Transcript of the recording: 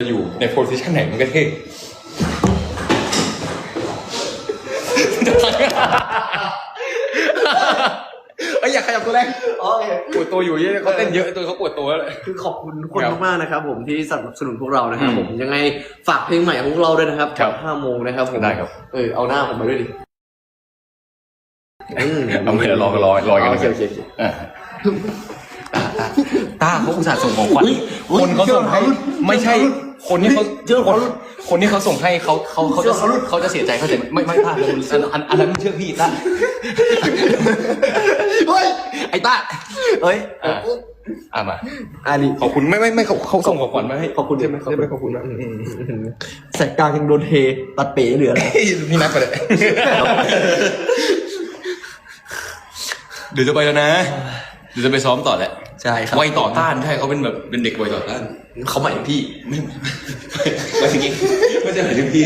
อยู่ในโพสิชันไหนมันก็เท่ไอ้อยากขยับตัวแรงปวดตัวอยู่เยอะเขาเต้นเยอะตัวเขาปวดตัวเลยคือขอบคุณทุกคนมากๆนะครับผมที่สนับสนุนพวกเรานะครับผมยังไงฝากเพลงใหม่ของพวกเราด้วยนะครับตอน5 โมงนะครับผมได้ครับเอาหน้าผมมาด้วยดิเอาไปลอยกันโอเคตาเขาอุตส่าห์ส่งของขวัญคนเขาส่งให้ไม่ใช่คนที่เขาคนที่เขาส่งให้เขาจะเสียใจเขาจะไม่ตาอันนั้นเชื่อพี่ตาไอ้ตามาอันนี้ขอบคุณไม่เขาส่งของขวัญมาให้ขอบคุณใช่ไหมขอบคุณนะแสกกลางยังโดนเทตัดเป๋เหลือพี่นักไปเลยเดี๋ยวจะไปแล้วนะเดี๋ยวจะไปซ้อมต่อแหละใช่ครับไวต่อต้านใช่เขาเป็นแบบเป็นเด็กไวต่อต้านเขาหมายถึงพี่ไม่ถึงพี่ไม่ใช่หมายถึงพี่